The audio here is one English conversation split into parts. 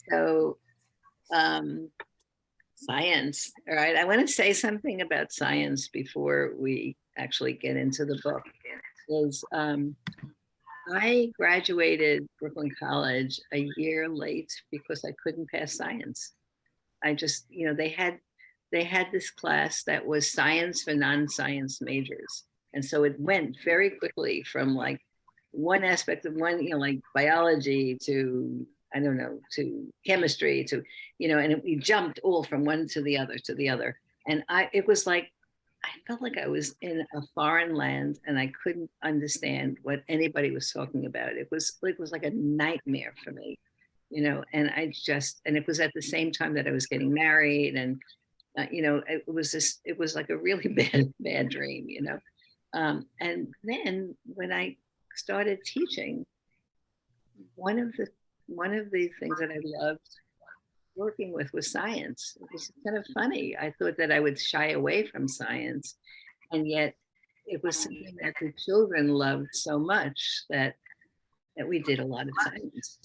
So, um, science, all right. I want to say something about science before we actually get into the book. Is I graduated Brooklyn College a year late because I couldn't pass science. I just, they had this class that was science for non-science majors. And so it went very quickly from like one aspect of one, like biology to, I don't know, to chemistry to, we jumped all from one to the other to the other. And it was like, I felt like I was in a foreign land and I couldn't understand what anybody was talking about. It was like a nightmare for me, and it was at the same time that I was getting married, and it was like a really bad dream. And then when I started teaching, one of the one of the things that I loved working with was science. It was kind of funny. I thought that I would shy away from science, and yet it was something that the children loved so much that we did a lot of science.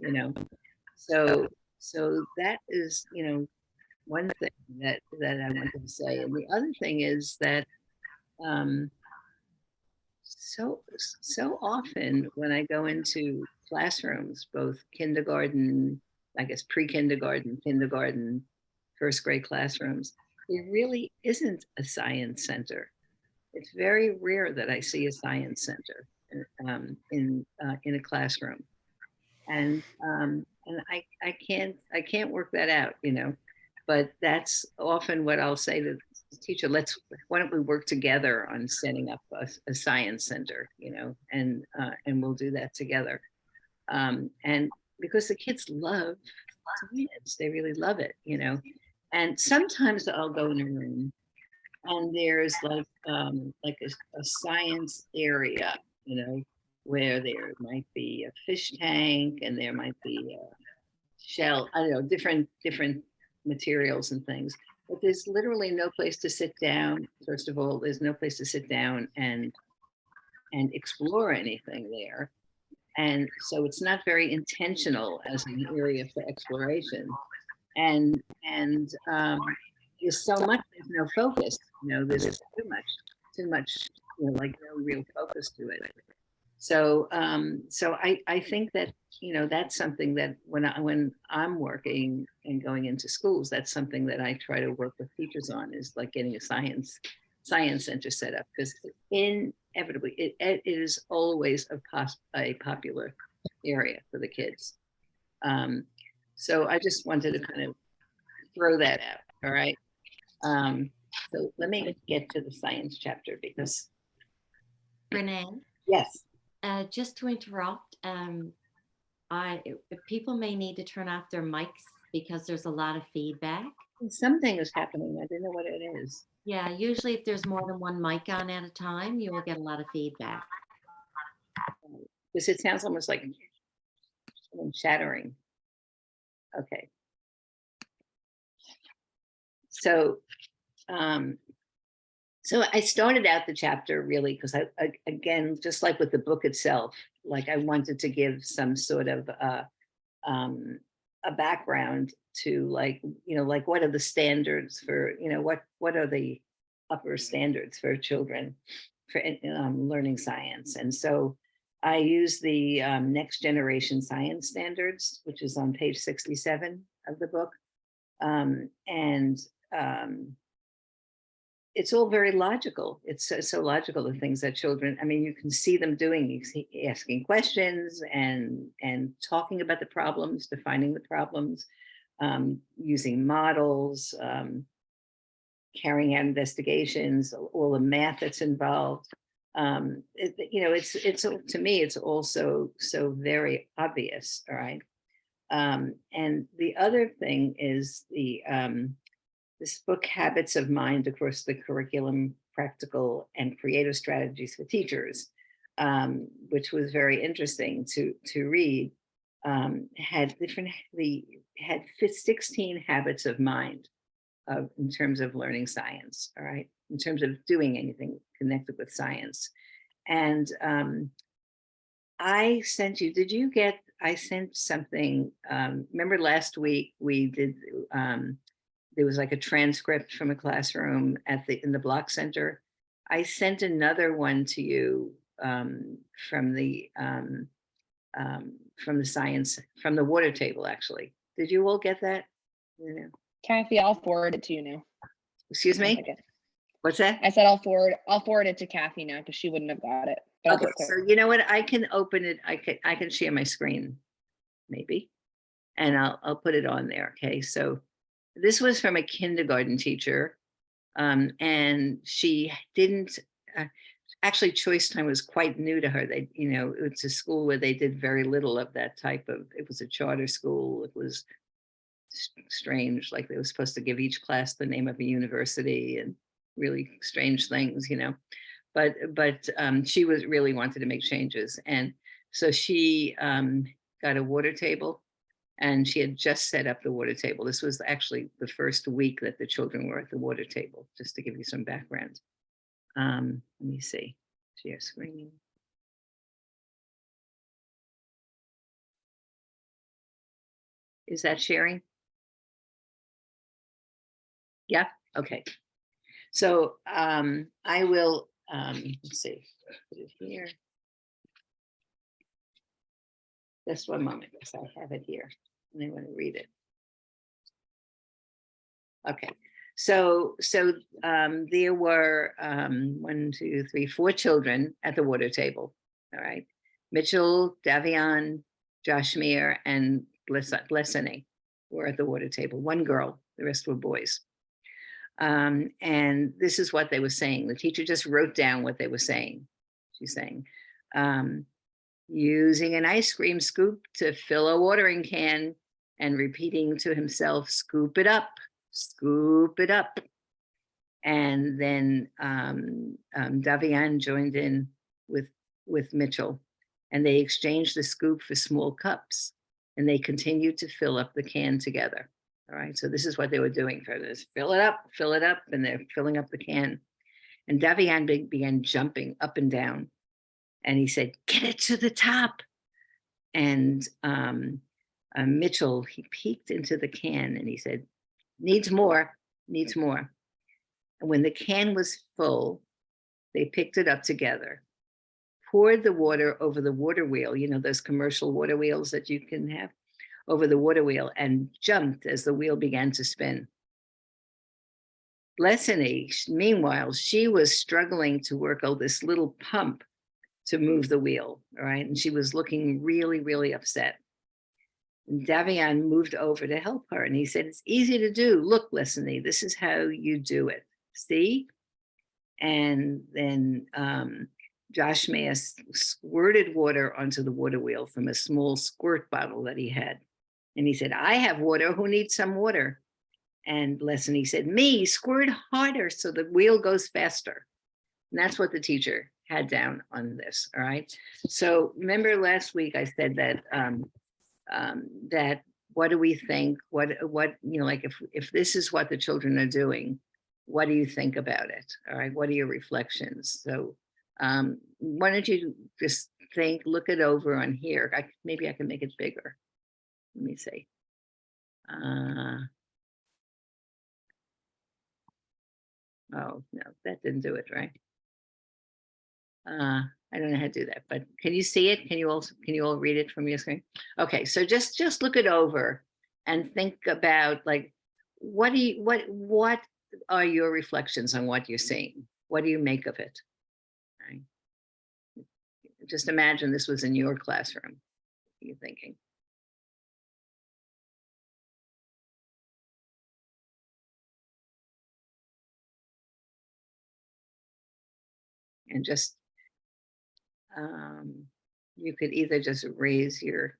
So so that is, one thing that I wanted to say. And the other thing is that um, so often when I go into classrooms, both kindergarten, I guess pre-kindergarten, kindergarten, first grade classrooms, there really isn't a science center. It's very rare that I see a science center in a classroom, and I can't work that out. But that's often what I'll say to the teacher. Why don't we work together on setting up a science center, and we'll do that together. And because the kids love science, they really love it. And sometimes I'll go in a room and there's like a science area, where there might be a fish tank and there might be a shell, I don't know, different materials and things. But there's literally no place to sit down. First of all, there's no place to sit down and explore anything there. And so it's not very intentional as an area for exploration. And there's so much, there's no focus, there's too much, like no real focus to it. So I think that, that's something that when I'm working and going into schools, that's something that I try to work with teachers on, is like getting a science center set up, because inevitably it is always a popular area for the kids. So I just wanted to kind of throw that out. All right. So let me get to the science chapter because Renee, yes. just to interrupt, people may need to turn off their mics because there's a lot of feedback. Something is happening. I don't know what it is. Yeah, usually if there's more than one mic on at a time, you will get a lot of feedback. Because it sounds almost like someone shattering. Okay. So, so I started out the chapter really because again, just like with the book itself, like I wanted to give some sort of a background to, like, like what are the standards for, what are the upper standards for children for learning science. And so I use the Next Generation Science Standards, which is on page 67 of the book. And it's all very logical. It's so logical, the things that children, I mean, you can see them doing, asking questions and talking about the problems, defining the problems, using models, carrying out investigations, all the math that's involved. It's to me, it's also so very obvious. All right. And the other thing is this book, Habits of Mind Across the Curriculum, Practical and Creative Strategies for Teachers, which was very interesting to read, had 16 habits of mind in terms of learning science, all right, in terms of doing anything connected with science. And I sent you, did you get sent something, remember last week we did, there was like a transcript from a classroom in the Block Center. I sent another one to you from the science, from the water table, actually. Did you all get that? Yeah. Kathy, I'll forward it to you now. Excuse One me? second. What's that? I said I'll forward it to Kathy now because she wouldn't have got it. But I'll Okay, do it quick. so you know what? I can open it. I can share my screen, maybe, and I'll put it on there. Okay, so this was from a kindergarten teacher, and she didn't. Actually, Choice Time was quite new to her. They, it's a school where they did very little of that type of. It was a charter school. It was strange, like they were supposed to give each class the name of a university and really strange things, but she was really wanted to make changes, and so she got a water table, and she had just set up the water table. This was actually the first week that the children were at the water table, just to give you some background. Let me see, share screen. Is that sharing? Yeah, okay. So I will, let's see, put it here. Just one moment, because I have it here and I want to read it. Okay, so there were 1, 2, 3, 4 children at the water table. All right, Mitchell, Davian, Joshmere, and Blessany were at the water table. 1 girl, the rest were boys. And this is what they were saying. The teacher just wrote down what they were saying. She's saying, using an ice cream scoop to fill a watering can and repeating to himself, scoop it up, scoop it up. And then Davian joined in with Mitchell, and they exchanged the scoop for small cups, and they continued to fill up the can together. All right, so this is what they were doing for this. Fill it up, and they're filling up the can. And Davian began jumping up and down. And he said, get it to the top. And Mitchell, he peeked into the can and he said, needs more, needs more. And when the can was full, they picked it up together, poured the water over the water wheel, those commercial water wheels that you can have, over the water wheel, and jumped as the wheel began to spin. Blessany, meanwhile, she was struggling to work this little pump to move the wheel, all right? And she was looking really, really upset. And Davian moved over to help her, and he said, it's easy to do. Look, Blessany, this is how you do it. See? And then Josh Mayes squirted water onto the water wheel from a small squirt bottle that he had. And he said, I have water. Who needs some water? And Blessany said, me, squirt harder so the wheel goes faster. And that's what the teacher had down on this. All right. So remember last week I said that that what do we think? What like if this is what the children are doing, what do you think about it? All right. What are your reflections? So why don't you just look it over on here? Maybe I can make it bigger. Let me see. Oh, no, that didn't do it, right? I don't know how to do that, but can you see it? Can you all read it from your screen? Okay, so just look it over and think about, like, what are your reflections on what you're seeing? What do you make of it? Right. Just imagine this was in your classroom. What are you thinking? And just you could either just raise your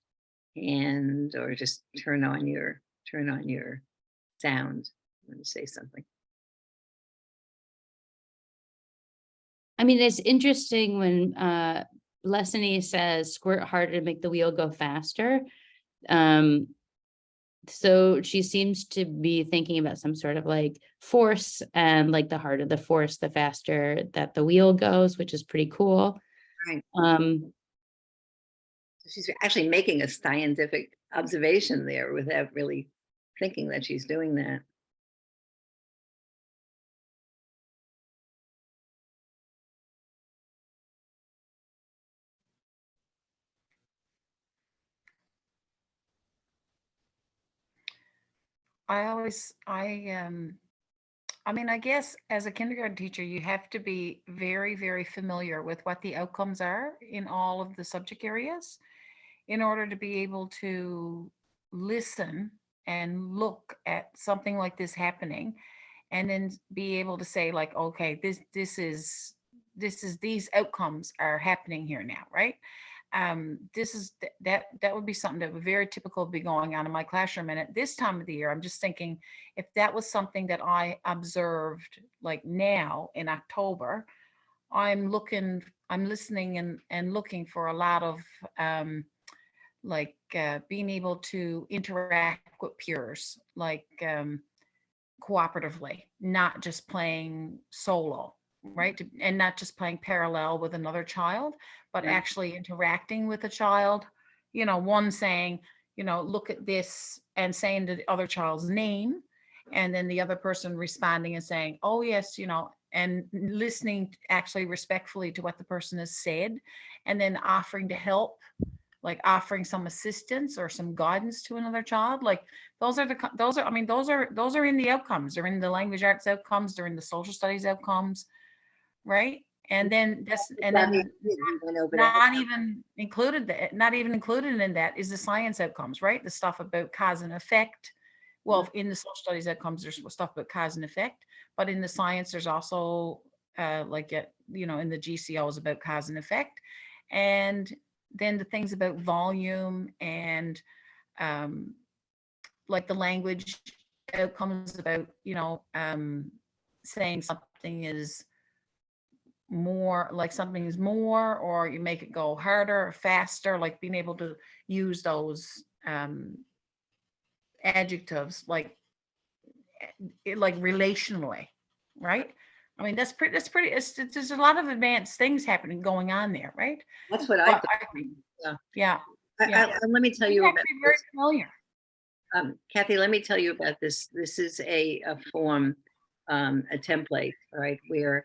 hand or just turn on your sound when you say something. I mean, it's interesting when Blessany says squirt harder to make the wheel go faster. So she seems to be thinking about some sort of like force, and like the harder the force, the faster that the wheel goes, which is pretty cool. Right. She's actually making a scientific observation there without really thinking that she's doing that. I mean, I guess as a kindergarten teacher, you have to be very, very familiar with what the outcomes are in all of the subject areas in order to be able to listen and look at something like this happening and then be able to say like, okay, this is these outcomes are happening here now, right? This is that would be something that would very typical be going on in my classroom. And at this time of the year, I'm just thinking if that was something that I observed like now in October, I'm listening and looking for a lot of being able to interact with peers, like cooperatively, not just playing solo, right? And not just playing parallel with another child, but Right. actually interacting with a child, one saying, look at this and saying the other child's name, and then the other person responding and saying, oh, yes, and listening actually respectfully to what the person has said, and then offering to help, like offering some assistance or some guidance to another child. Like those are in the outcomes. They're in the language arts outcomes, they're in the social studies outcomes, right? And then Gabby, you went over that. not even included in that is the science outcomes, right? The stuff about cause and effect. Well, in the social studies outcomes, there's stuff about cause and effect, but in the science, there's also in the GCOs about cause and effect. And then the things about volume and like the language outcomes about, saying something is more, like something is more, or you make it go harder or faster, like being able to use those adjectives like relationally, right? I mean, that's pretty, there's a lot of advanced things happening going on there, right? That's what I But thought. yeah, Let me tell you you have about to be very this. familiar. Kathy, let me tell you about this. This is a form, a template, all right, where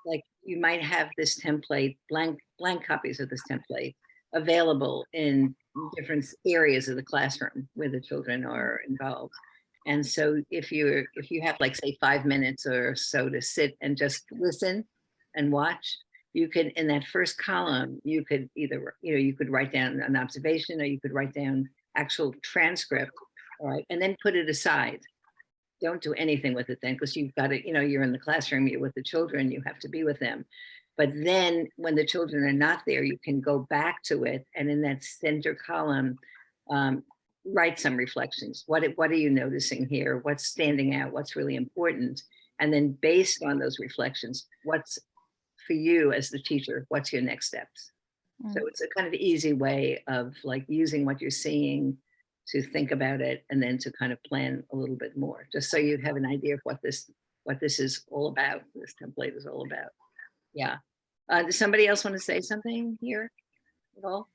like you might have this template, blank copies of this template available in different areas of the classroom where the children are involved. And so if you have like say 5 minutes or so to sit and just listen and watch, you could, in that first column, you could either, you could write down an observation or you could write down actual transcript, all right, and then put it aside. Don't do anything with it then, because you've got to, you're in the classroom, you're with the children, you have to be with them. But then when the children are not there, you can go back to it, and in that center column, write some reflections. What are you noticing here? What's standing out? What's really important? And then based on those reflections, what's for you as the teacher, what's your next steps? So it's a kind of easy way of like using what you're seeing to think about it and then to kind of plan a little bit more, just so you have an idea of what this is all about, this template is all about. Yeah. Does somebody else want to say something here at all?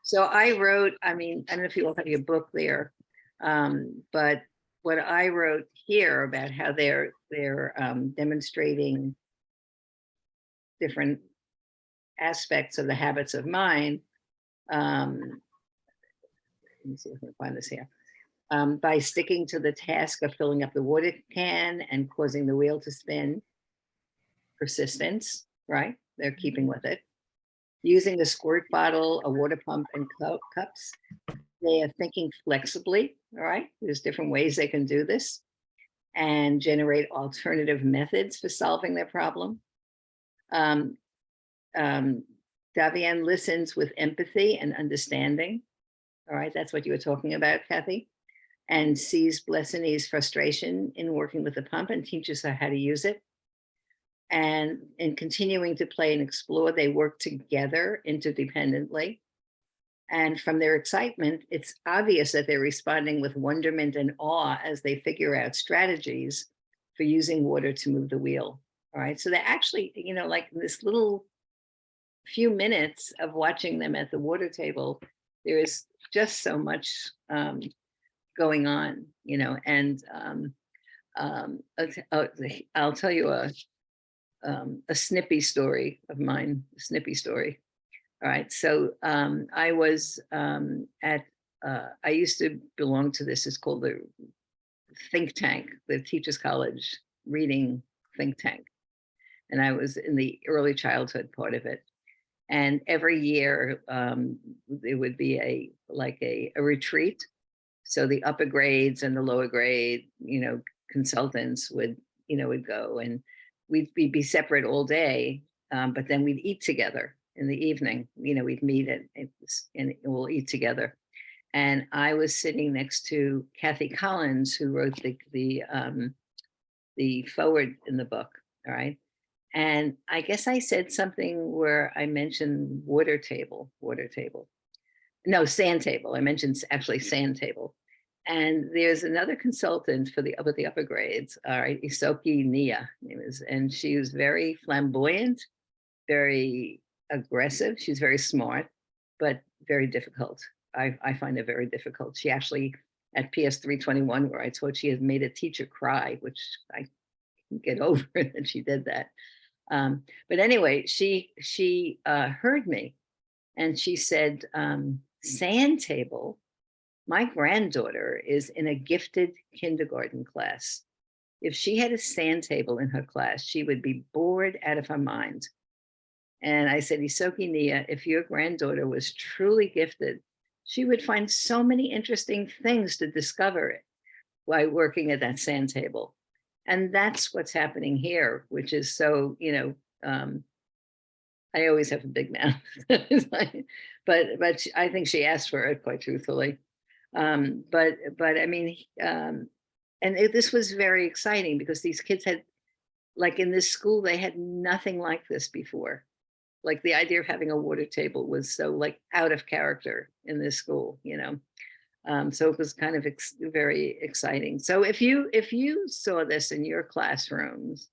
So I wrote, I don't know if you all have your book there, but what I wrote here about how they're demonstrating different aspects of the habits of mind. Let me see if I can find this here. By sticking to the task of filling up the water can and causing the wheel to spin. Persistence, right? They're keeping with it. Using the squirt bottle, a water pump, and cups. They are thinking flexibly, all right? There's different ways they can do this and generate alternative methods for solving their problem. Davian listens with empathy and understanding. All right, that's what you were talking about, Kathy. And sees Blessiny's frustration in working with the pump and teaches her how to use it. And in continuing to play and explore, they work together interdependently. And from their excitement, it's obvious that they're responding with wonderment and awe as they figure out strategies for using water to move the wheel. All right, so they're actually, like this little few minutes of watching them at the water table, there is just so much going on, you know, and I'll tell you a snippy story of mine, a snippy story. All right, so I was I used to belong to this, it's called the think tank, the Teachers College reading think tank. And I was in the early childhood part of it. And every year there would be a retreat. So the upper grades and the lower grade, you know, consultants would go, and we'd be separate all day, but then we'd eat together in the evening. You know, we'd meet and we'll eat together. And I was sitting next to Kathy Collins, who wrote the forward in the book. All right. And I guess I said something where I mentioned water table. No, sand table. I mentioned actually sand table. And there's another consultant for the upper grades, all right, Isoki Nia, and she was very flamboyant, very aggressive. She's very smart, but very difficult. I find it very difficult. She actually, at PS 321, where I taught, she had made a teacher cry, which I can get over that she did that. But anyway, she heard me, and she said, sand table. My granddaughter is in a gifted kindergarten class. If she had a sand table in her class, she would be bored out of her mind. And I said, Isoki Nia, if your granddaughter was truly gifted, she would find so many interesting things to discover while working at that sand table. And that's what's happening here, which is so, you know, I always have a big mouth, but I think she asked for it, quite truthfully. But I mean, this was very exciting because these kids had, like in this school, they had nothing like this before. Like the idea of having a water table was so like out of character in this school, you know. So it was kind of very exciting. So if you saw this in your classrooms,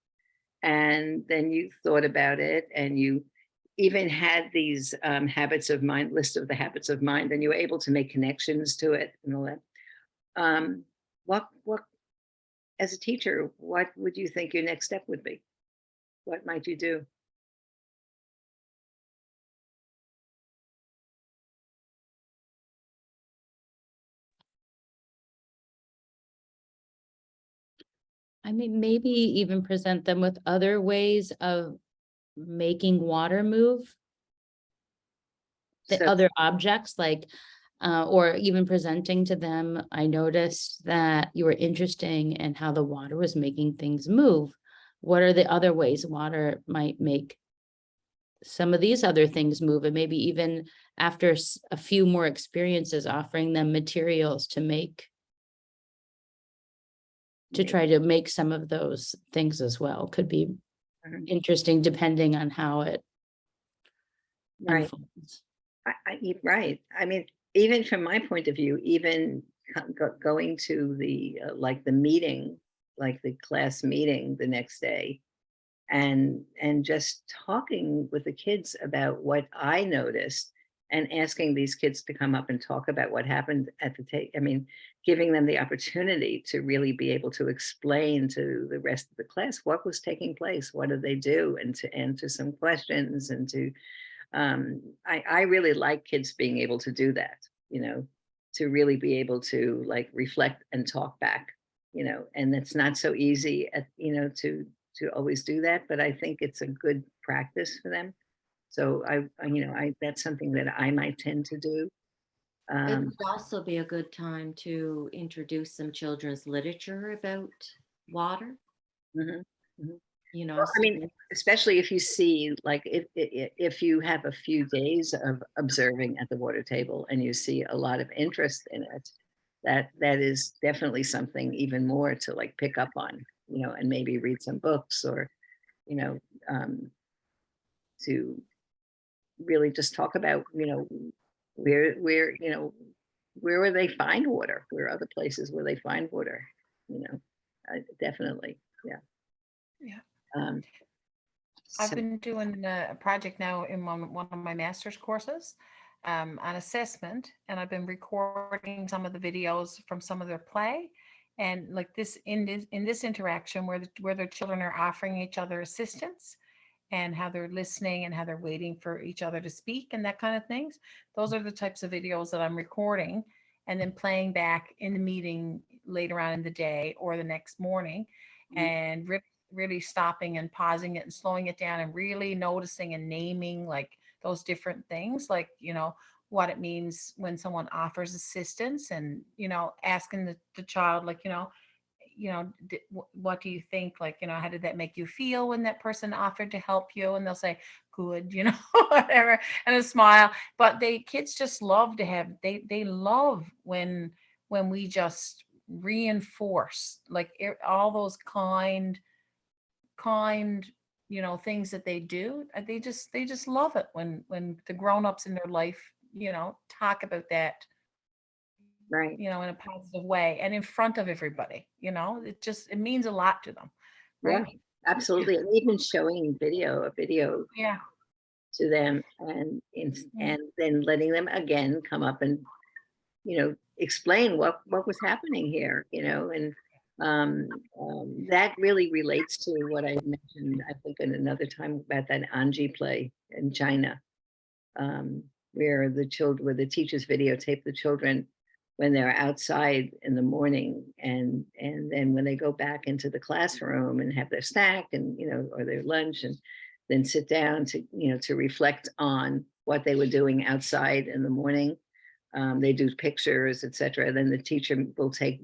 and then you thought about it, and you even had these habits of mind, list of the habits of mind, and you were able to make connections to it and all that. What, as a teacher, what would you think your next step would be? What might you do? I mean, maybe even present them with other ways of making water move. The So- other objects, like, or even presenting to them, I noticed that you were interesting in how the water was making things move. What are the other ways water might make some of these other things move? And maybe even after a few more experiences, offering them materials to try to make some of those things as well could be Mhm. interesting, depending on how it Right. unfolds. Right. I mean, even from my point of view, even going to the like the meeting, like the class meeting the next day, and just talking with the kids about what I noticed, and asking these kids to come up and talk about what happened at the I mean, giving them the opportunity to really be able to explain to the rest of the class what was taking place, what did they do, and to answer some questions, and to I really like kids being able to do that, you know, to really be able to like reflect and talk back, you know, and it's not so easy you know, to always do that, but I think it's a good practice for them. So you know, that's something that I might tend to do. It would also be a good time to introduce some children's literature about water, Mhm, mhm. you know. Well, I mean, especially if you see, like, if you have a few days of observing at the water table and you see a lot of interest in it, that is definitely something even more to like pick up on, you know, and maybe read some books, or, you know, to really just talk about, you know, you know, where they find water, where are other places where they find water, you know, definitely, yeah. Yeah. Um, I've So- been doing a project now in one of my master's courses on assessment, and I've been recording some of the videos from some of their play. And like this in this interaction where the children are offering each other assistance and how they're listening and how they're waiting for each other to speak and that kind of things. Those are the types of videos that I'm recording and then playing back in the meeting later on in the day or the next morning, and really stopping and pausing it and slowing it down and really noticing and naming like those different things, like, what it means when someone offers assistance, and, asking the child, like, what do you think? Like, how did that make you feel when that person offered to help you? And they'll say, good, whatever, and a smile. But kids just love to have, they love when we just reinforce like all those kind, things that they do. They just love it when the grown-ups in their life, talk about that, Right, in a positive way and in front of everybody. It means a lot to them. yeah, Right. absolutely. And even showing a video Yeah. to them and then letting them again come up and, explain what was happening here, and that really relates to what I mentioned, I think, in another time about that Anji play in China, where the teachers videotape the children when they're outside in the morning, and then when they go back into the classroom and have their snack and, or their lunch, and then sit down to, to reflect on what they were doing outside in the morning. They do pictures, etc. Then the teacher will take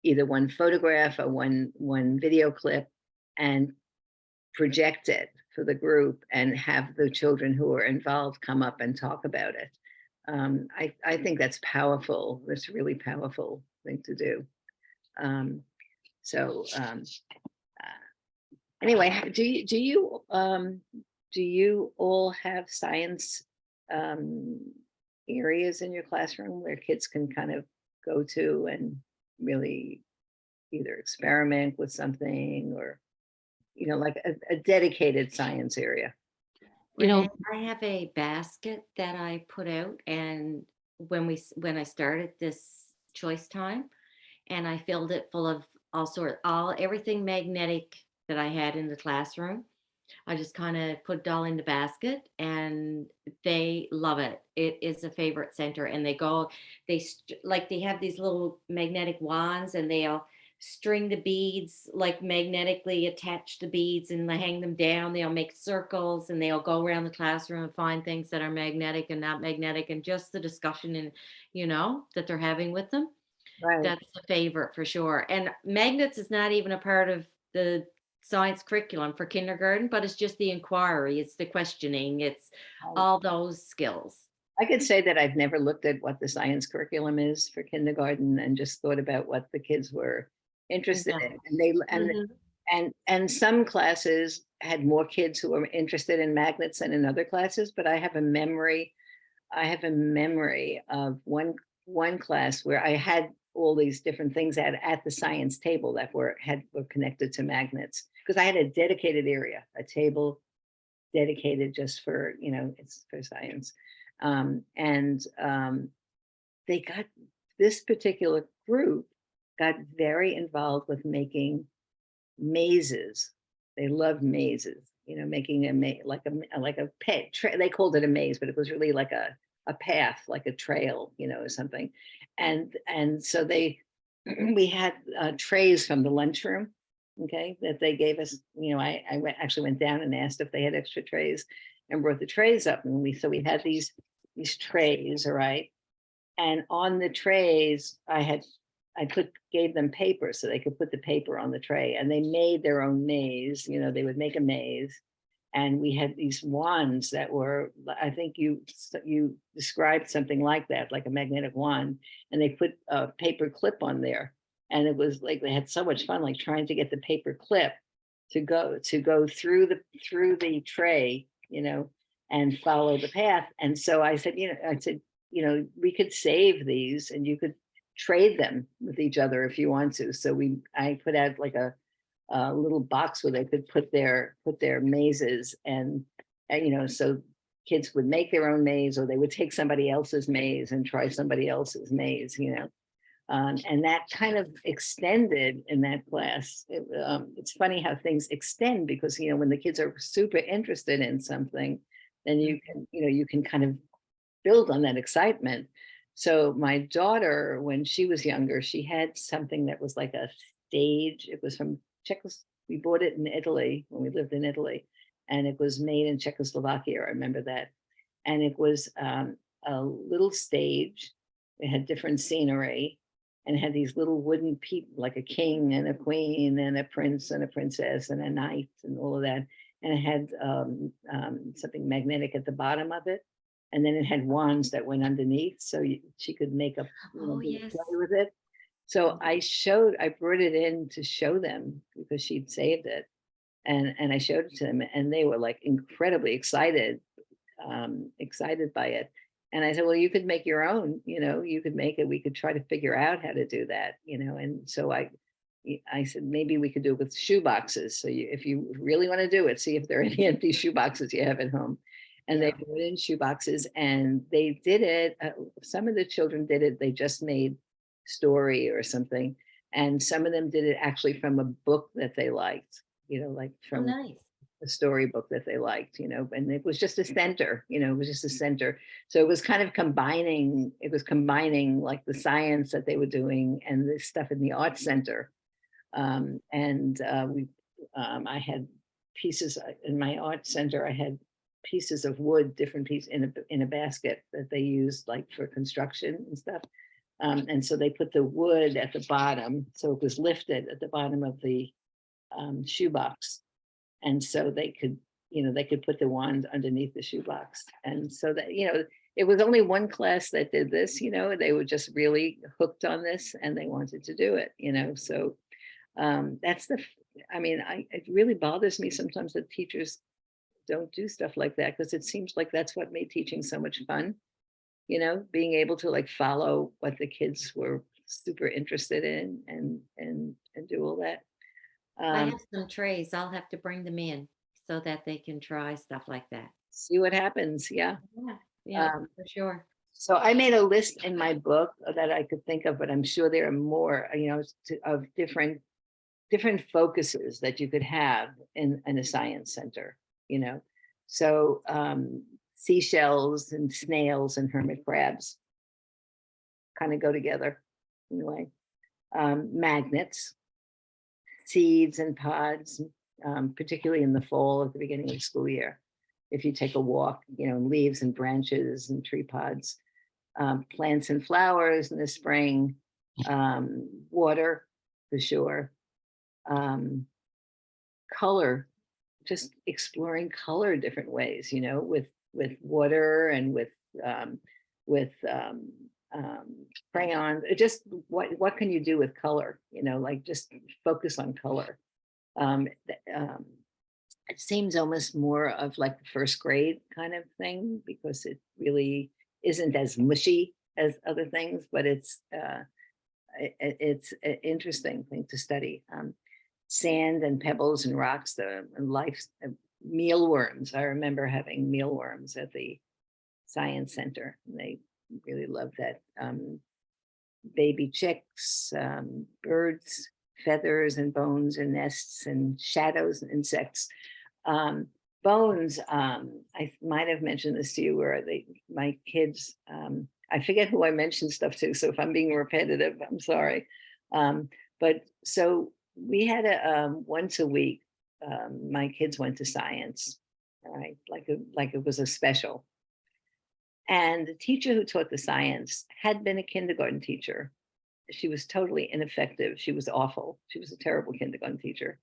either one photograph or one video clip and project it for the group and have the children who are involved come up and talk about it. I think that's powerful. That's a really powerful thing to do. So anyway, do you all have science areas in your classroom where kids can kind of go to and really either experiment with something, or like a dedicated science area? You know, Renee, I have a basket that I put out, and when I started this choice time, and I filled it full of everything magnetic that I had in the classroom. I just kind of put it all in the basket, and they love it. It is a favorite center, and they have these little magnetic wands, and they'll string the beads, like magnetically attach the beads, and they hang them down. They'll make circles, and they'll go around the classroom and find things that are magnetic and not magnetic, and just the discussion and that they're having with them. Right. That's a favorite for sure. And magnets is not even a part of the science curriculum for kindergarten, but it's just the inquiry, it's the questioning, it's all those skills. I could say that I've never looked at what the science curriculum is for kindergarten and just thought about what the kids were interested Yeah. in. And they Mhm. and some classes had more kids who were interested in magnets than in other classes, but I have a memory of one class where I had all these different things at the science table that were connected to magnets, because I had a dedicated area, a table dedicated just for, it's for science. And they got this particular group got very involved with making mazes. They loved mazes, making like a pet. They called it a maze, but it was really like a path, like a trail, or something. And so we had trays from the lunchroom, okay, that they gave us. Actually went down and asked if they had extra trays, and brought the trays up, and we had these trays, all right. And on the trays, gave them paper so they could put the paper on the tray, and they made their own maze. They would make a maze, and we had these wands that were, I think you described something like that, like a magnetic wand, and they put a paper clip on there, and it was like they had so much fun, like trying to get the paper clip to go through the tray, and follow the path. And so I said, we could save these, and you could trade them with each other if you want to. So I put out like a a little box where they could put their mazes, and so kids would make their own maze, or they would take somebody else's maze and try somebody else's maze, and that kind of extended in that class. It's funny how things extend, because when the kids are super interested in something, then you can kind of build on that excitement. So my daughter, when she was younger, she had something that was like a stage. It was from we bought it in Italy when we lived in Italy, and it was made in Czechoslovakia. I remember that. And it was a little stage. It had different scenery, and it had these little wooden people, like a king and a queen and a prince and a princess and a knight and all of that. And it had something magnetic at the bottom of it. And then it had wands that went underneath, so she could make a Oh, play yes. with it. So I brought it in to show them, because she'd saved it, and I showed it to them, and they were like incredibly excited by it. And I said, well, you could make your own, you could make it. We could try to figure out how to do that, And so I said, maybe we could do it with shoe boxes. So if you really want to do it, see if there are any empty shoe boxes you have at home. And they put it in shoe boxes, and they did it. Some of the children did it. They just made story or something. And some of them did it actually from a book that they liked, like Oh, from nice. a storybook that they liked, and it was just a center, it was just a center. So it was kind of combining like the science that they were doing and the stuff in the art center. I had pieces in my art center. I had pieces of wood, different pieces in a basket that they used like for construction and stuff. And so they put the wood at the bottom, so it was lifted at the bottom of the shoebox. And so they could put the wand underneath the shoebox. And so that, it was only one class that did this, they were just really hooked on this, and they wanted to do it, so that's it really bothers me sometimes that teachers don't do stuff like that, because it seems like that's what made teaching so much fun, being able to like follow what the kids were super interested in and do all that. I have some trays. I'll have to bring them in so that they can try stuff like that. See what happens. Yeah. Yeah, Um, for sure. So I made a list in my book that I could think of, but I'm sure there are more, of different focuses that you could have in a science center, So seashells and snails and hermit crabs kind of go together in a way. Magnets, seeds and pods, particularly in the fall at the beginning of the school year. If you take a walk, leaves and branches and tree pods, plants and flowers in the spring, water for sure, color, just exploring color different ways, with water and with crayons. Just what can you do with color? Like just focus on color. It seems almost more of like the first grade kind of thing, because it really isn't as mushy as other things, but it's an interesting thing to study. Sand and pebbles and rocks, the life, mealworms. I remember having mealworms at the science center. And they really loved that. Baby chicks, birds, feathers and bones and nests and shadows and insects. Bones, I might have mentioned this to you, where my kids, I forget who I mentioned stuff to, so if I'm being repetitive, I'm sorry. But so we had once a week, my kids went to science, right? Like it was a special. And the teacher who taught the science had been a kindergarten teacher. She was totally ineffective. She was awful. She was a terrible kindergarten teacher.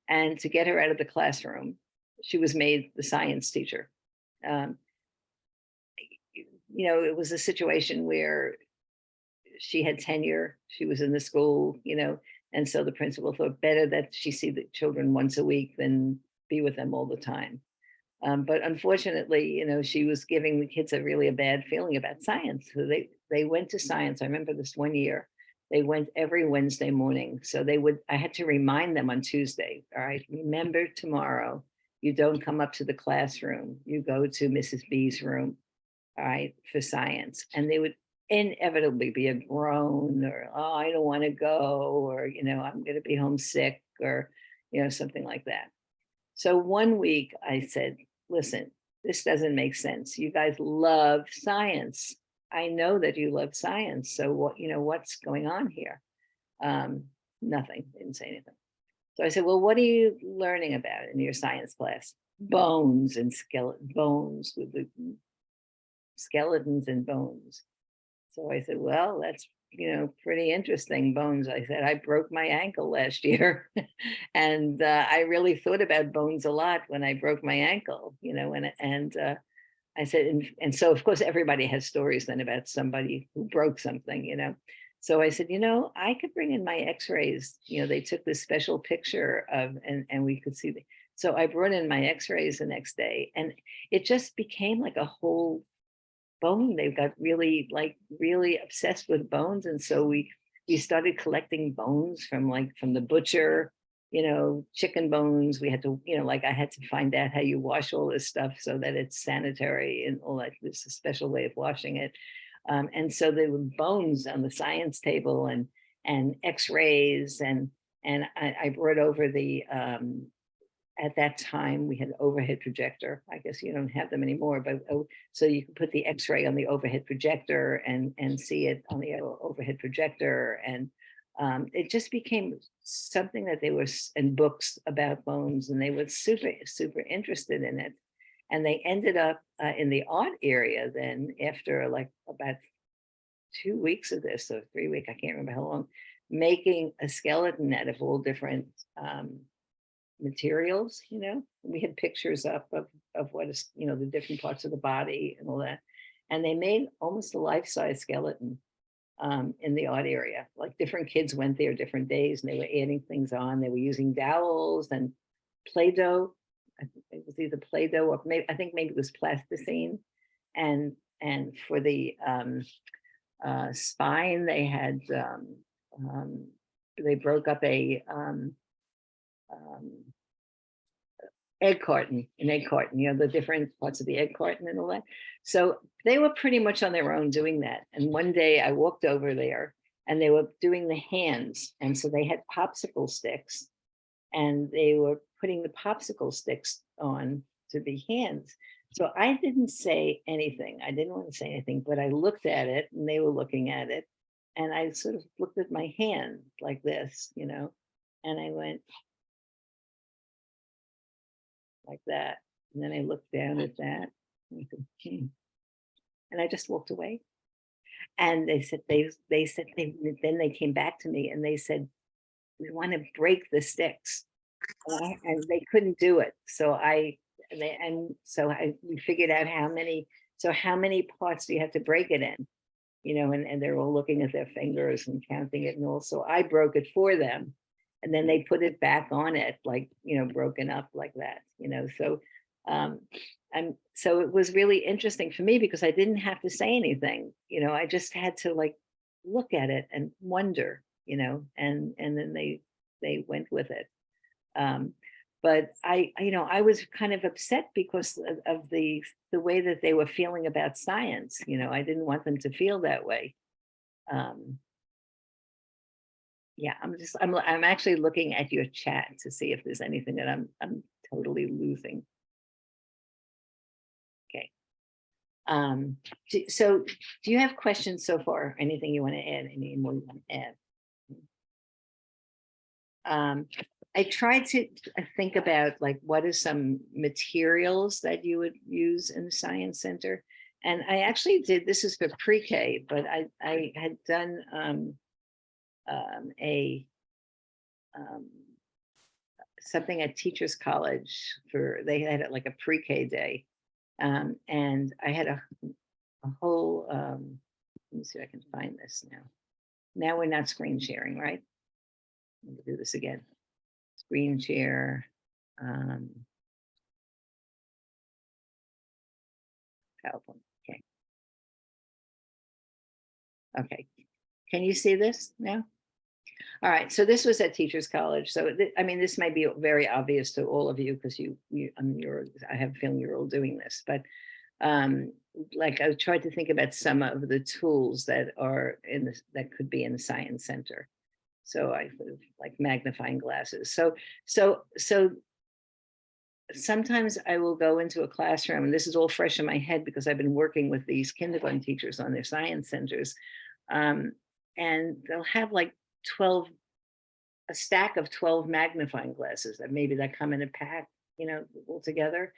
And to get her out of the classroom, she was made the science teacher. It was a situation where she had tenure. She was in the school, and so the principal thought better that she see the children once a week than be with them all the time. But unfortunately, she was giving the kids a bad feeling about science. So they went to science. I remember this one year, They went every Wednesday morning. So I had to remind them on Tuesday, all right, remember tomorrow, you don't come up to the classroom, you go to Mrs. B's room, all right, for science. And they would inevitably be a groan or, oh, I don't want to go, or, I'm going to be homesick, or, something like that. So one week I said, listen, this doesn't make sense. You guys love science. I know that you love science. So what's going on here? Nothing, didn't say anything. So I said, well, what are you learning about in your science class? Bones and bones with the skeletons and bones. So I said, well, that's, pretty interesting, bones. I said, I broke my ankle last year. And I really thought about bones a lot when I broke my ankle, and I said, and so of course, everybody has stories then about somebody who broke something. So I said, I could bring in my x-rays. They took this special picture of, and we could see so I brought in my x-rays the next day, and it just became like a whole bone. They got really obsessed with bones. And so we started collecting bones from the butcher, chicken bones. We had to, I had to find out how you wash all this stuff so that it's sanitary and all that. There's a special way of washing it. And so there were bones on the science table and x-rays and I brought over the at that time we had overhead projector. I guess you don't have them anymore, but so you could put the x-ray on the overhead projector and see it on the overhead projector. And it just became something that they were in books about bones, and they were super interested in it. And they ended up in the art area then after like about 2 weeks of this, or 3 weeks, I can't remember how long, making a skeleton out of all different materials. We had pictures up of what is, the different parts of the body and all that. And they made almost a life-size skeleton in the art area. Like different kids went there different days and they were adding things on. They were using dowels and Play-Doh. I think it was either Play-Doh or I think maybe it was plasticine. And for the spine, they had they broke up a egg carton, the different parts of the egg carton and all that. So they were pretty much on their own doing that. And one day I walked over there and they were doing the hands. And so they had popsicle sticks and they were putting the popsicle sticks on to the hands. So I didn't say anything. I didn't want to say anything, but I looked at it and they were looking at it. And I sort of looked at my hand like this, and I went like that. And then I looked down at that and I said, and I just walked away. And they said, then they came back to me and they said, we want to break the sticks. And they couldn't do it. So we figured out how many parts do you have to break it in? And they're all looking at their fingers and counting it. And also I broke it for them. And then they put it back on it, like, broken up like that, so, and so it was really interesting for me because I didn't have to say anything, I just had to like look at it and wonder, and then they went with it. But I was kind of upset because of the way that they were feeling about science. I didn't want them to feel that way. Yeah, I'm actually looking at your chat to see if there's anything that I'm totally losing. Okay. So do you have questions so far? Anything you want to add? Any more you want to add? I tried to think about like what are some materials that you would use in the science center, and I actually did. This is for pre-K, but I had done something at Teachers College they had it like a pre-K day, and I had a whole. Let me see if I can find this now. Now we're not screen sharing, right? Let me do this again. Screen share. PowerPoint. Okay. Okay. Can you see this now? All right, so this was at Teachers College. So I mean, this might be very obvious to all of you because I mean, I have a feeling you're all doing this, but like I tried to think about some of the tools that are that could be in the Science Center. So I like magnifying glasses. So sometimes I will go into a classroom, and this is all fresh in my head because I've been working with these kindergarten teachers on their science centers. And they'll have like 12, a stack of 12 magnifying glasses that maybe that come in a pack, all together.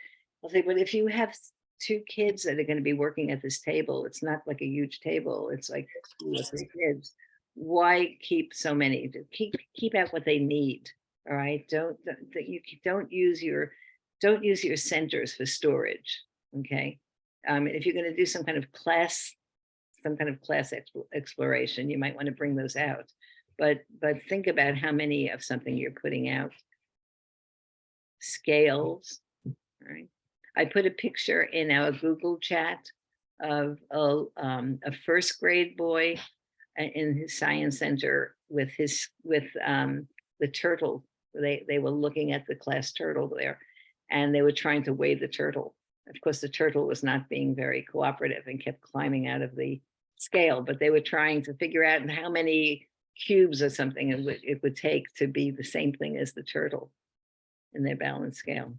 I'll say, but if you have two kids that are going to be working at this table, it's not like a huge table, it's like 2 or 3 kids. Why keep so many? Keep out what they need. All right. Don't use your centers for storage. Okay. If you're going to do some kind of class exploration, you might want to bring those out. But think about how many of something you're putting out. Scales. All right. I put a picture in our Google chat of a first grade boy in his science center with the turtle. They were looking at the class turtle there, and they were trying to weigh the turtle. Of course, the turtle was not being very cooperative and kept climbing out of the scale, but they were trying to figure out how many cubes or something it would take to be the same thing as the turtle in their balance scale.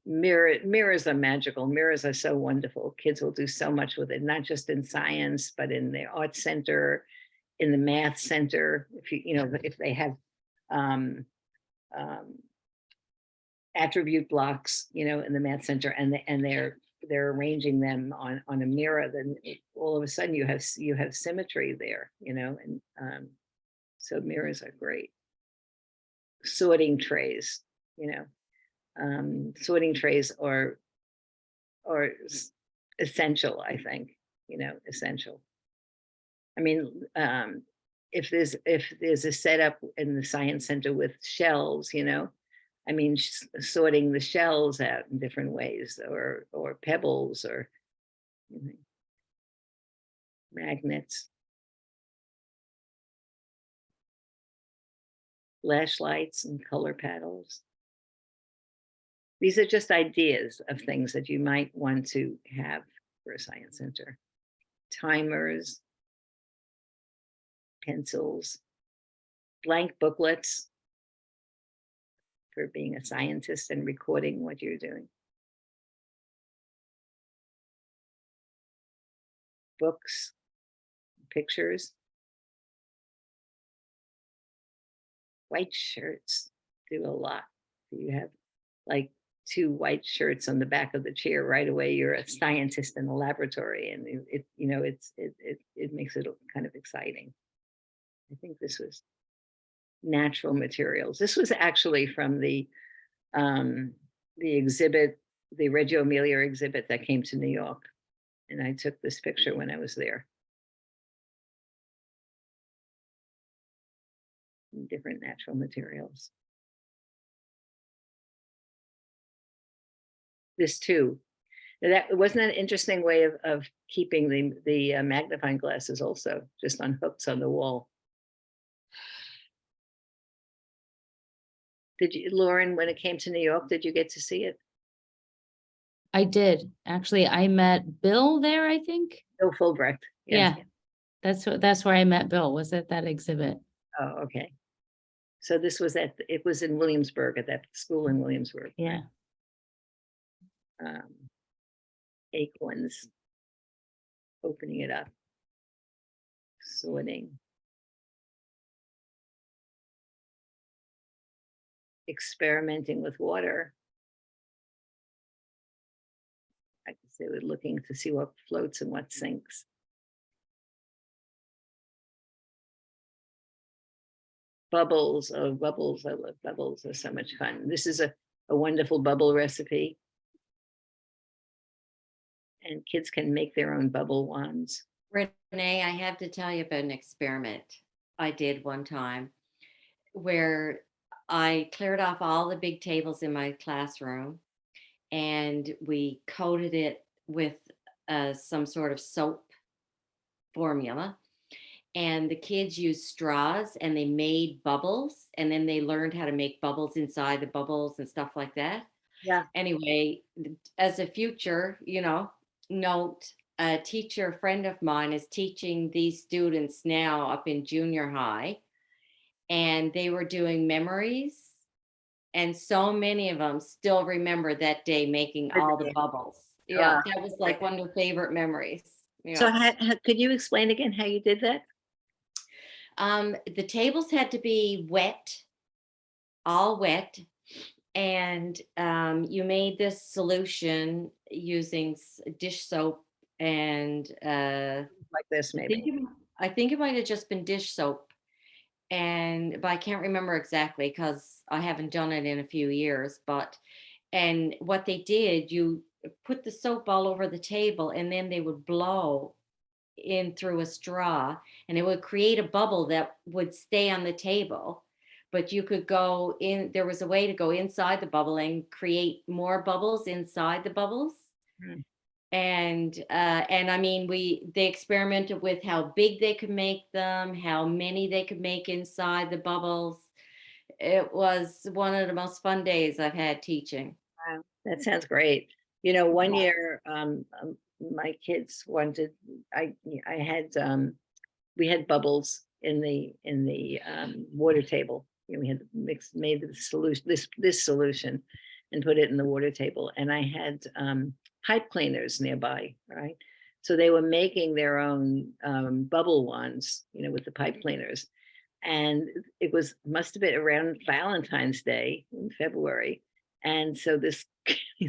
Mirrors are magical. Mirrors are so wonderful. Kids will do so much with it, not just in science, but in the art center, in the math center. If they have attribute blocks, in the math center, and they're arranging them on a mirror, then all of a sudden you have symmetry there, and so mirrors are great. Sorting trays, sorting trays are essential, I think, essential. I mean, if there's a setup in the science center with shelves, I mean, sorting the shells out in different ways, or pebbles, or magnets, flashlights, and color paddles. These are just ideas of things that you might want to have for a science center. Timers, pencils, blank booklets for being a scientist and recording what you're doing. Books, pictures. White shirts do a lot. You have like 2 white shirts on the back of the chair, right away you're a scientist in the laboratory, and it makes it kind of exciting. I think this was natural materials. This was actually from the exhibit, the Reggio Emilia exhibit that came to New York, and I took this picture when I was there. Different natural materials. This too. That wasn't an interesting way of keeping the magnifying glasses also just on hooks on the wall. Did you, Lauren, when it came to New York, did you get to see it? I did. Actually, I met Bill there, I think. Bill Fulbrecht. Yeah. That's where I met Bill, was at that exhibit. Oh, okay. So this was it was in Williamsburg, at that school in Williamsburg. Yeah. Acorns, opening it up, sorting, experimenting with water. I guess they were looking to see what floats and what sinks. Bubbles, oh, bubbles, I love bubbles, they're so much fun. This is a wonderful bubble recipe. And kids can make their own bubble wands. Renee, I have to tell you about an experiment I did one time where I cleared off all the big tables in my classroom, and we coated it with some sort of soap formula. And the kids used straws and they made bubbles, and then they learned how to make bubbles inside the bubbles and stuff like that. Yeah. Anyway, as a future, note, a teacher friend of mine is teaching these students now up in junior high, and they were doing memories. And so many of them still remember that day making all the bubbles. Yeah, that was like one of their favorite memories. So Yeah. could you explain again how you did that? The tables had to be wet, all wet, and you made this solution using dish soap and Like this, maybe? I think it might have just been dish soap, but I can't remember exactly because I haven't done it in a few years. And what they did, you put the soap all over the table, and then they would blow in through a straw, and it would create a bubble that would stay on the table. But you could go in, there was a way to go inside the bubble and create more bubbles inside the bubbles. Mm. And I mean, they experimented with how big they could make them, how many they could make inside the bubbles. It was one of the most fun days I've had teaching. Wow, that sounds great. You know, one Yeah. year, my kids wanted, I had, we had bubbles in the water table. You know, we had made the solution, this solution, and put it in the water table. And I had pipe cleaners nearby, right? So they were making their own bubble ones, you know, with the pipe cleaners. And it must have been around Valentine's Day in February. And so this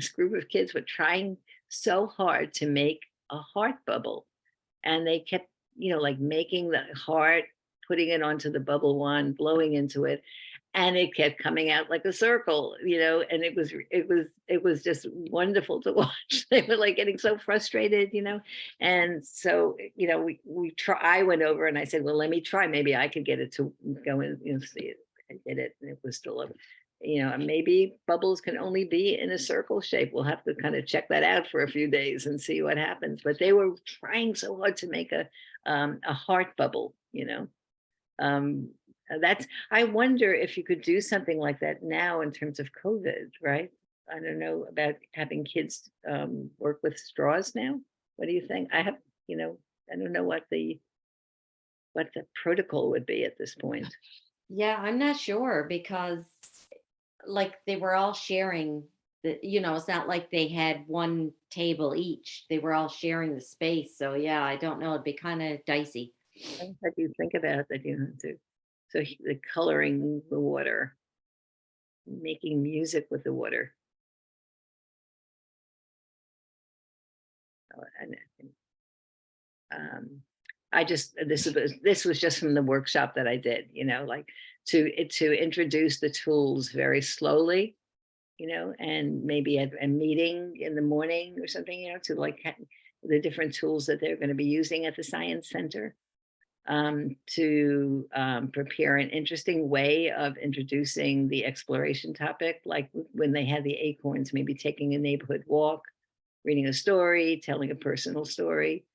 group of kids were trying so hard to make a heart bubble. And they kept, you know, like making the heart, putting it onto the bubble one, blowing into it, and it kept coming out like a circle, you know, and it was just wonderful to watch. They were like getting so frustrated, you know. And so, you know, I went over and I said, well, let me try, maybe I could get it to go in, you know, see it. I did it, and it was still you know, maybe bubbles can only be in a circle shape. We'll have to kind of check that out for a few days and see what happens. But they were trying so hard to make a heart bubble, you know. Um, I wonder if you could do something like that now in terms of COVID, right? I don't know about having kids work with straws now. What do you think? You know, I don't know what the protocol would be at this point. Yeah, I'm not sure because like they were all sharing it's not like they had one table each. They were all sharing the space. So yeah, I don't know. It'd be kind of dicey. What do you think about that? You have to, so the coloring the water, making music with the water. Oh, and this was just from the workshop that I did, you know, like to introduce the tools very slowly, you know, and maybe at a meeting in the morning or something, you know, to like the different tools that they're going to be using at the Science Center, to prepare an interesting way of introducing the exploration topic, like when they had the acorns, maybe taking a neighborhood walk, reading a story, telling a personal story,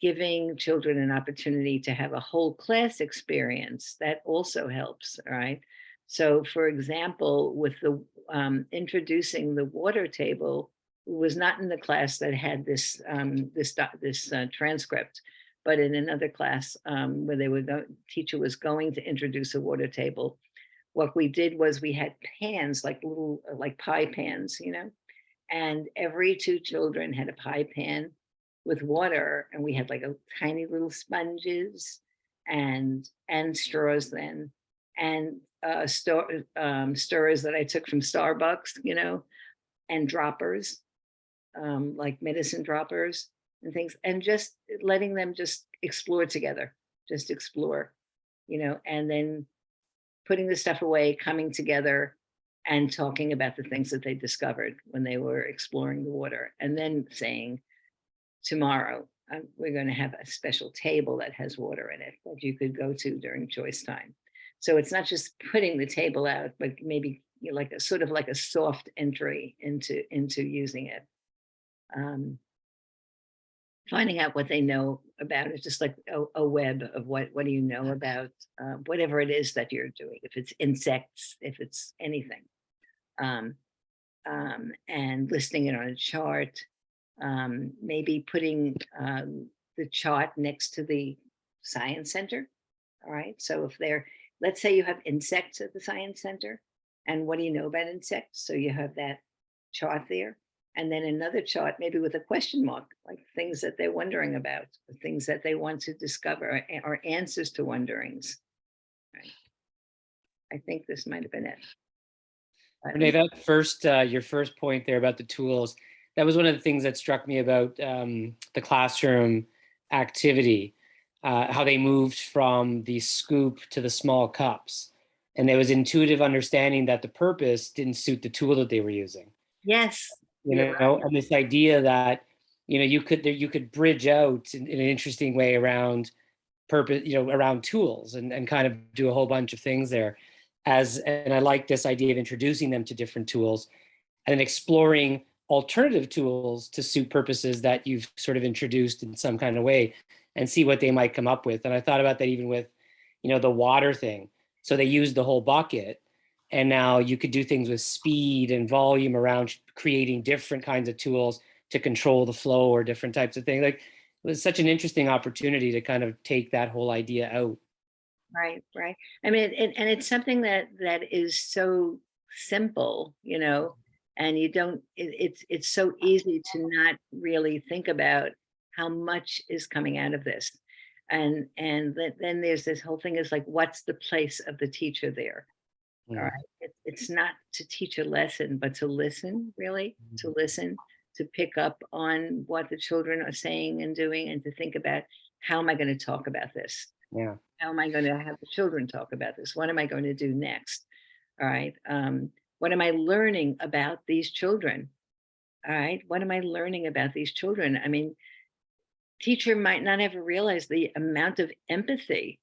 giving children an opportunity to have a whole class experience. That also helps, right? So for example, with the introducing the water table, was not in the class that had this transcript, but in another class where teacher was going to introduce a water table. What we did was we had pans, like little like pie pans, you know, and every two children had a pie pan with water, and we had like a tiny little sponges and straws then, and stirrers that I took from Starbucks, you know, and droppers, like medicine droppers and things, and just letting them just explore together, just explore, you know, and then putting the stuff away, coming together and talking about the things that they discovered when they were exploring the water, and then saying, tomorrow, we're going to have a special table that has water in it that you could go to during choice time. So it's not just putting the table out, but maybe, you know, like a sort of like a soft entry into using it. Finding out what they know about it, just like a web of what do you know about whatever it is that you're doing, if it's insects, if it's anything. Um, and listing it on a chart, maybe putting the chart next to the science center. All right. So if let's say you have insects at the science center, and what do you know about insects? So you have that chart there. And then another chart, maybe with a question mark, like things that they're wondering about, things that they want to discover, or answers to wonderings. Right. I think this might have been it. Renee, that first, your first point there about the tools, that was one of the things that struck me about the classroom activity, how they moved from the scoop to the small cups. And there was intuitive understanding that the purpose didn't suit the tool that they were using. Yes. You you're know, right. and this idea that, you know, you could bridge out in an interesting way around purpose, you know, around tools and kind of do a whole bunch of things there. And I like this idea of introducing them to different tools and then exploring alternative tools to suit purposes that you've sort of introduced in some kind of way and see what they might come up with. And I thought about that even with, you know, the water thing. So they used the whole bucket, and now you could do things with speed and volume around creating different kinds of tools to control the flow or different types of things. Like, it was such an interesting opportunity to kind of take that whole idea out. Right, right. I mean, and it's something that is so simple, you know, and you don't. It's so easy to not really think about how much is coming out of this, and then there's this whole thing is like, what's the place of the teacher there? All right, it's not to teach a lesson, but to listen, really, to listen, to pick up on what the children are saying and doing, and to think about how am I going to talk about this? Yeah. How am I going to have the children talk about this? What am I going to do next? All right. What am I learning about these children? All right. What am I learning about these children? I mean, teacher might not ever realize the amount of empathy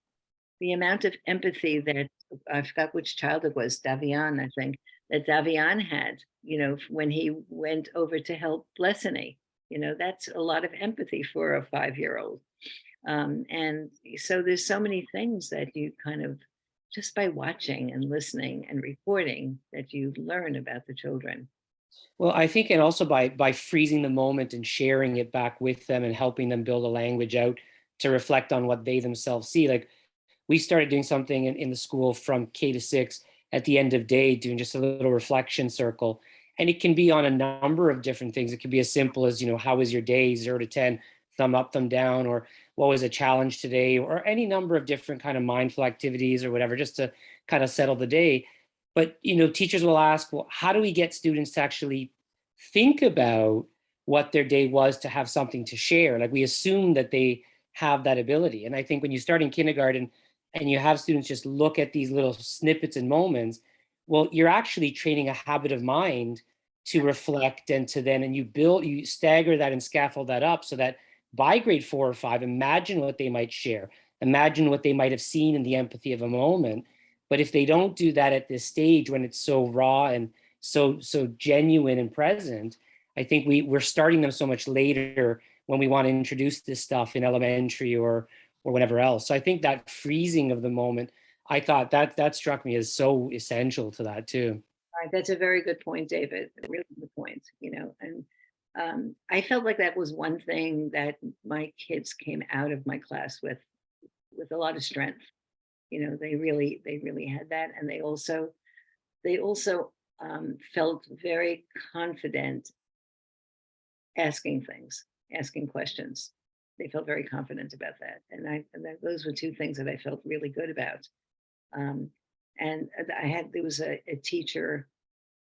that I forgot which child it was, Davian, I think, that Davian had, you know, when he went over to help Blessany. You know, that's a lot of empathy for a 5-year-old. And so there's so many things that you kind of just by watching and listening and reporting that you learn about the children. Well, I think, and also by freezing the moment and sharing it back with them and helping them build a language out to reflect on what they themselves see. Like, we started doing something in the school from K-6 at the end of day, doing just a little reflection circle. And it can be on a number of different things. It can be as simple as, you know, how was your day, 0 to 10, thumb up, thumb down, or what was a challenge today, or any number of different kind of mindful activities or whatever, just to kind of settle the day. But, you know, teachers will ask, well, how do we get students to actually think about what their day was to have something to share? Like, we assume that they have that ability. And I think when you start in kindergarten and you have students just look at these little snippets and moments, well, you're actually training a habit of mind to reflect and to then, and you stagger that and scaffold that up so that by grade 4 or 5, imagine what they might share, imagine what they might have seen in the empathy of a moment. But if they don't do that at this stage, when it's so raw and so genuine and present, I think we're starting them so much later when we want to introduce this stuff in elementary or whatever else. So I think that freezing of the moment, I thought that struck me as so essential to that too. Right, that's a very good point, David. A really good point, you know, and I felt like that was one thing that my kids came out of my class with a lot of strength. You know, they really had that, and they also felt very confident asking things, asking questions. They felt very confident about that, and those were two things that I felt really good about. Um, and there was a teacher.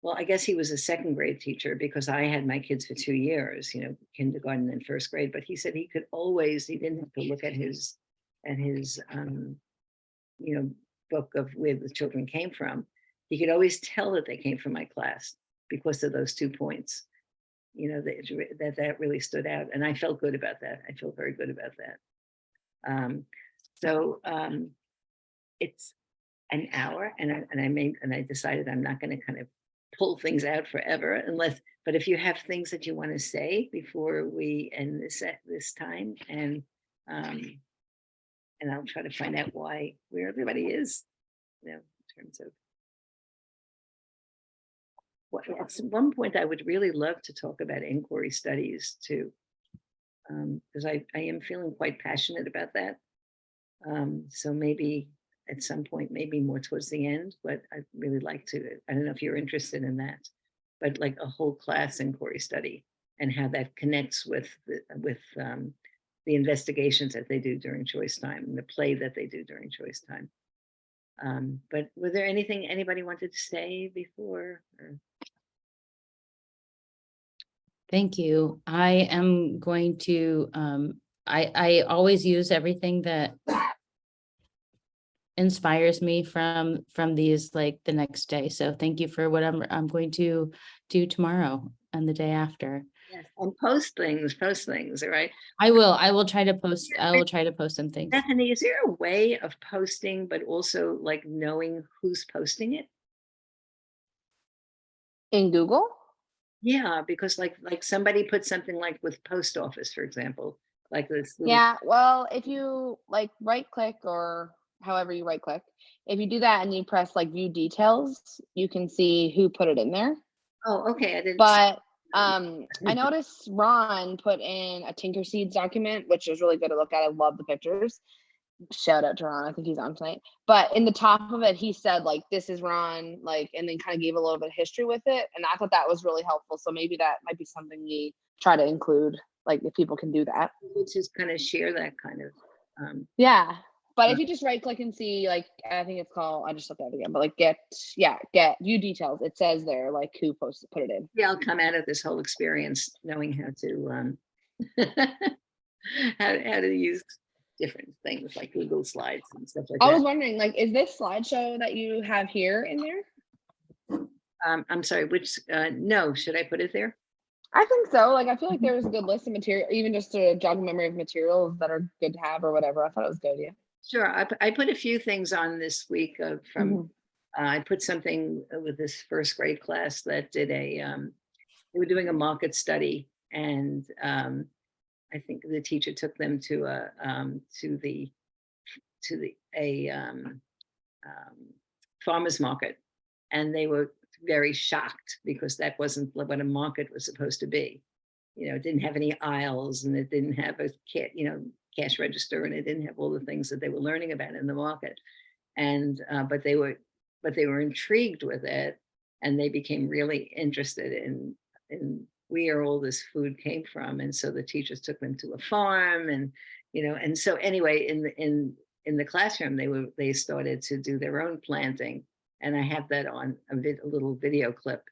Well, I guess he was a second grade teacher because I had my kids for 2 years, you know, kindergarten and first grade. But he said he didn't have to look at his you know, book of where the children came from. He could always tell that they came from my class because of those 2 points. You know, that really stood out, and I felt good about that. I feel very good about that. So it's an hour, and I decided I'm not going to kind of pull things out forever but if you have things that you want to say before we end this time, and And I'll try to find out where everybody is, in terms of what, at one point I would really love to talk about inquiry studies too. Because I am feeling quite passionate about that. So maybe at some point, maybe more towards the end, but I'd really like to, I don't know if you're interested in that, but like a whole class inquiry study and how that connects with the investigations that they do during choice time and the play that they do during choice time. But was there anything anybody wanted to say before? Thank you. I am going to, I always use everything that inspires me from these, like the next day. So thank you for what I'm going to do tomorrow and the day after. Yes, and post things, all right? I will try to post, I will try to post some things. Bethany, is there a way of posting, but also like knowing who's posting it? In Google? Yeah, because like somebody put something like with post office, for example, like this. little- Yeah, well, if you like right click or however you right click, if you do that and you press like view details, you can see who put it in there. Oh, okay, I didn't. But I noticed Ron put in a Tinker Seeds document, which was really good to look at. I love the pictures. Shout out to Ron. I think he's on tonight. But in the top of it, he said like, this is Ron, like, and then kind of gave a little bit of history with it. And I thought that was really helpful. So maybe that might be something we try to include, like if people can do that. Just kind of share that kind of. Yeah. But if you just right click and see, like, I think it's called, I just looked at it again, but like get view details. It says there like who put it in. Yeah, I'll come out of this whole experience knowing how to how to use different things like Google Slides and stuff like I was that. wondering, like, is this slideshow that you have here in there? I'm sorry, which no, should I put it there? I think so. Like, I feel like there was a good list of material, even just to jog a memory of materials that are good to have or whatever. I thought it was a good idea. Sure, I put a few things on this week from. I put something with this first grade class that did they were doing a market study, and I think the teacher took them to a farmer's market, and they were very shocked because that wasn't what a market was supposed to be. It didn't have any aisles, and it didn't have a cash register, and it didn't have all the things that they were learning about in the market. And but they were intrigued with it, and they became really interested in where all this food came from. And so the teachers took them to a farm, and and so anyway, in the classroom they started to do their own planting, and I have that on a little video clip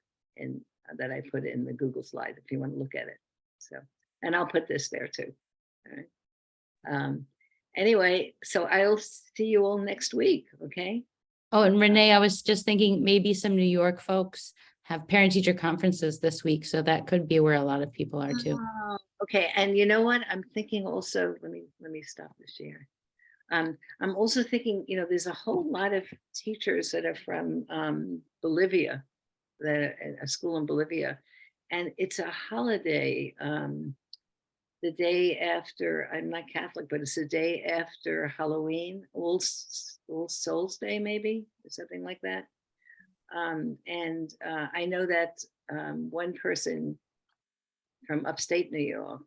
that I put in the Google slide if you want to look at it. So, and I'll put this there too. All right. Anyway, so I'll see you all next week. Okay. Oh, and Renee, I was just thinking maybe some New York folks have parent teacher conferences this week. So that could be where a lot of people are too. Oh, okay. And you know what? I'm thinking also, let me stop the share. I'm also thinking, there's a whole lot of teachers that are from Bolivia, a school in Bolivia, and it's a holiday. The day after, I'm not Catholic, but it's the day after Halloween, All Souls Day, maybe, or something like that. And I know that one person from upstate New York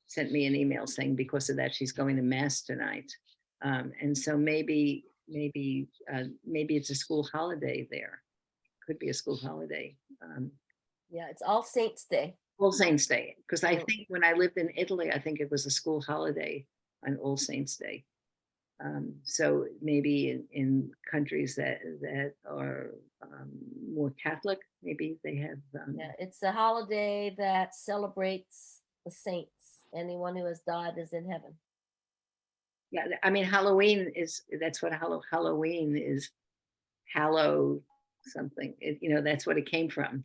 sent me an email saying because of that, she's going to Mass tonight. And so maybe it's a school holiday there. Could be a school holiday. Yeah, it's All Saints Day. All Saints Day, because I think when I lived in Italy, I think it was a school holiday on All Saints Day. So maybe in countries that are more Catholic, maybe they have. Yeah, it's a holiday that celebrates the saints. Anyone who has died is in heaven. Yeah, I mean Halloween that's what Halloween is. Hallow something. That's what it came from.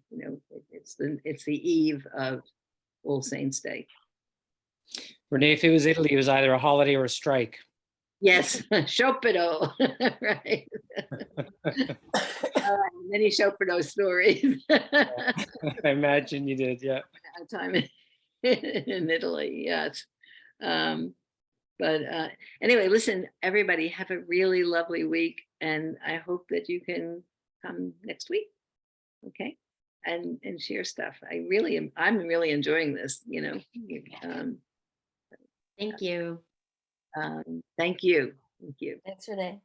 It's the eve of All Saints Day. Renee, if it was Italy, it was either a holiday or a strike. Yes, Sciopero, right? Many Sciopero stories. I imagine you did, yeah. Time in Italy, yes. But anyway, listen, everybody, have a really lovely week, and I hope that you can come next week. Okay, and share stuff. I'm really enjoying this. Thank you. Thank you. Thanks, Renee.